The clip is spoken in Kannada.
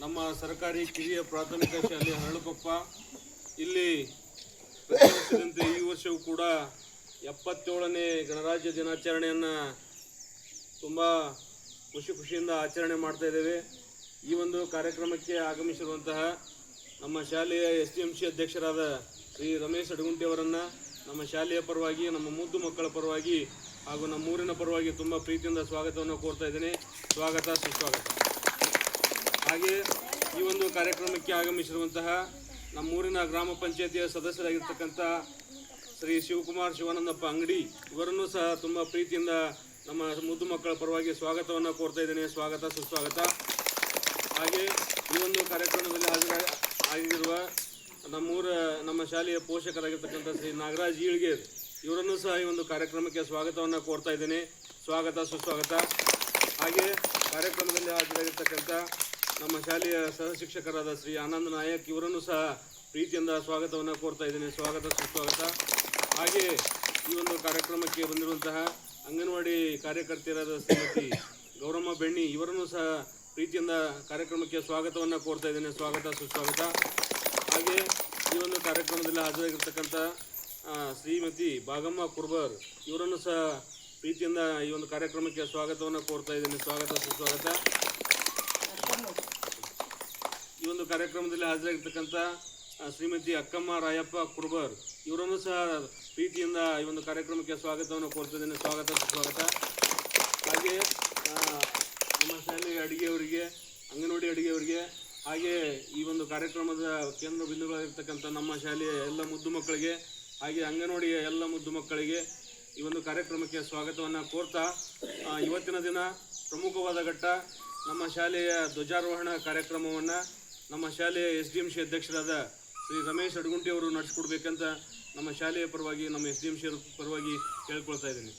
ನಮ್ಮ ಸರ್ಕಾರಿ ಕಿರಿಯ ಪ್ರಾಥಮಿಕ ಶಾಲೆ ಹರಳುಕೊಪ್ಪ ಇಲ್ಲಿ ಪ್ರತಿ ವರ್ಷದಂತೆ ಈ ವರ್ಷವೂ ಕೂಡ 77ನೇ ಗಣರಾಜ್ಯ ದಿನಾಚರಣೆಯನ್ನು ತುಂಬ ಖುಷಿಯಿಂದ ಆಚರಣೆ ಮಾಡ್ತಾ ಇದ್ದೇವೆ. ಈ ಒಂದು ಕಾರ್ಯಕ್ರಮಕ್ಕೆ ಆಗಮಿಸಿರುವಂತಹ ನಮ್ಮ ಶಾಲೆಯ SDMC ಅಧ್ಯಕ್ಷರಾದ ಶ್ರೀ ರಮೇಶ್ ಅಡಗುಂಟಿಯವರನ್ನು ನಮ್ಮ ಶಾಲೆಯ ಪರವಾಗಿ, ನಮ್ಮ ಮುದ್ದು ಮಕ್ಕಳ ಪರವಾಗಿ ಹಾಗೂ ನಮ್ಮೂರಿನ ಪರವಾಗಿ ತುಂಬ ಪ್ರೀತಿಯಿಂದ ಸ್ವಾಗತವನ್ನು ಕೋರ್ತಾ ಇದ್ದೇನೆ. ಸ್ವಾಗತ, ಸುಸ್ವಾಗತ. ಹಾಗೆ ಈ ಒಂದು ಕಾರ್ಯಕ್ರಮಕ್ಕೆ ಆಗಮಿಸಿರುವಂತಹ ನಮ್ಮೂರಿನ ಗ್ರಾಮ ಪಂಚಾಯತಿಯ ಸದಸ್ಯರಾಗಿರ್ತಕ್ಕಂಥ ಶ್ರೀ ಶಿವಕುಮಾರ್ ಶಿವಾನಂದಪ್ಪ ಅಂಗಡಿ ಇವರನ್ನು ಸಹ ತುಂಬ ಪ್ರೀತಿಯಿಂದ ನಮ್ಮ ಮುದ್ದು ಮಕ್ಕಳ ಪರವಾಗಿ ಸ್ವಾಗತವನ್ನು ಕೋರ್ತಾ ಇದ್ದೇನೆ. ಸ್ವಾಗತ, ಸುಸ್ವಾಗತ. ಹಾಗೆ ಈ ಒಂದು ಕಾರ್ಯಕ್ರಮದಲ್ಲಿ ಆಗಿರುವ ನಮ್ಮ ಶಾಲೆಯ ಪೋಷಕರಾಗಿರ್ತಕ್ಕಂಥ ಶ್ರೀ ನಾಗರಾಜ್ ಈಳ್ಗೇರ್ ಇವರನ್ನು ಸಹ ಈ ಒಂದು ಕಾರ್ಯಕ್ರಮಕ್ಕೆ ಸ್ವಾಗತವನ್ನು ಕೋರ್ತಾ ಇದ್ದೇನೆ. ಸ್ವಾಗತ, ಸುಸ್ವಾಗತ. ಹಾಗೆ ಕಾರ್ಯಕ್ರಮದಲ್ಲಿ ಹಾಜರಾಗಿರ್ತಕ್ಕಂಥ ನಮ್ಮ ಶಾಲೆಯ ಸಹ ಶಿಕ್ಷಕರಾದ ಶ್ರೀ ಆನಂದ್ ನಾಯಕ್ ಇವರನ್ನು ಸಹ ಪ್ರೀತಿಯಿಂದ ಸ್ವಾಗತವನ್ನು ಕೋರ್ತಾ ಇದ್ದೇನೆ. ಸ್ವಾಗತ, ಸುಸ್ವಾಗತ. ಹಾಗೆ ಈ ಒಂದು ಕಾರ್ಯಕ್ರಮಕ್ಕೆ ಬಂದಿರುವಂತಹ ಅಂಗನವಾಡಿ ಕಾರ್ಯಕರ್ತೆಯರಾದ ಶ್ರೀಮತಿ ಗೌರಮ್ಮ ಬೆಣ್ಣಿ ಇವರನ್ನು ಸಹ ಪ್ರೀತಿಯಿಂದ ಕಾರ್ಯಕ್ರಮಕ್ಕೆ ಸ್ವಾಗತವನ್ನು ಕೋರ್ತಾ ಇದ್ದೇನೆ. ಸ್ವಾಗತ, ಸುಸ್ವಾಗತ. ಹಾಗೆ ಈ ಒಂದು ಕಾರ್ಯಕ್ರಮದಲ್ಲಿ ಹಾಜರಾಗಿರ್ತಕ್ಕಂಥ ಶ್ರೀಮತಿ ಭಾಗಮ್ಮ ಕುರ್ಬರ್ ಇವರನ್ನು ಸಹ ಪ್ರೀತಿಯಿಂದ ಈ ಒಂದು ಕಾರ್ಯಕ್ರಮಕ್ಕೆ ಸ್ವಾಗತವನ್ನು ಕೋರ್ತಾ ಇದ್ದೇನೆ. ಸ್ವಾಗತ, ಸುಸ್ವಾಗತ. ಈ ಒಂದು ಕಾರ್ಯಕ್ರಮದಲ್ಲಿ ಹಾಜರಾಗಿರ್ತಕ್ಕಂಥ ಶ್ರೀಮತಿ ಅಕ್ಕಮ್ಮ ರಾಯಪ್ಪ ಕುರ್ಬರ್ ಇವರನ್ನು ಸಹ ಪ್ರೀತಿಯಿಂದ ಈ ಒಂದು ಕಾರ್ಯಕ್ರಮಕ್ಕೆ ಸ್ವಾಗತವನ್ನು ಕೋರ್ತಾ ಇದ್ದೇನೆ. ಸ್ವಾಗತ, ಸುಸ್ವಾಗತ. ಹಾಗೆ ನಮ್ಮ ಶಾಲೆಯ ಅಡುಗೆಯವರಿಗೆ, ಅಂಗನವಾಡಿ ಅಡುಗೆಯವರಿಗೆ, ಹಾಗೆ ಈ ಒಂದು ಕಾರ್ಯಕ್ರಮದ ಕೇಂದ್ರ ಬಿಂದುಗಳಾಗಿರ್ತಕ್ಕಂಥ ನಮ್ಮ ಶಾಲೆಯ ಎಲ್ಲ ಮುದ್ದು ಮಕ್ಕಳಿಗೆ, ಹಾಗೆ ಅಂಗನವಾಡಿಯ ಎಲ್ಲ ಮುದ್ದು ಮಕ್ಕಳಿಗೆ ಈ ಒಂದು ಕಾರ್ಯಕ್ರಮಕ್ಕೆ ಸ್ವಾಗತವನ್ನು ಕೋರ್ತಾ, ಇವತ್ತಿನ ದಿನ ಪ್ರಮುಖವಾದ ಘಟ್ಟ ನಮ್ಮ ಶಾಲೆಯ ಧ್ವಜಾರೋಹಣ ಕಾರ್ಯಕ್ರಮವನ್ನು ನಮ್ಮ ಶಾಲೆಯ SDMC ಅಧ್ಯಕ್ಷರಾದ ಶ್ರೀ ರಮೇಶ್ ಅಡಗುಂಟಿ ಅವರು ನಡೆಸಿಕೊಡ್ಬೇಕಂತ ನಮ್ಮ ಶಾಲೆಯ ಪರವಾಗಿ, ನಮ್ಮ SDMC ಪರವಾಗಿ ಕೇಳ್ಕೊಳ್ತಾ ಇದ್ದೀನಿ.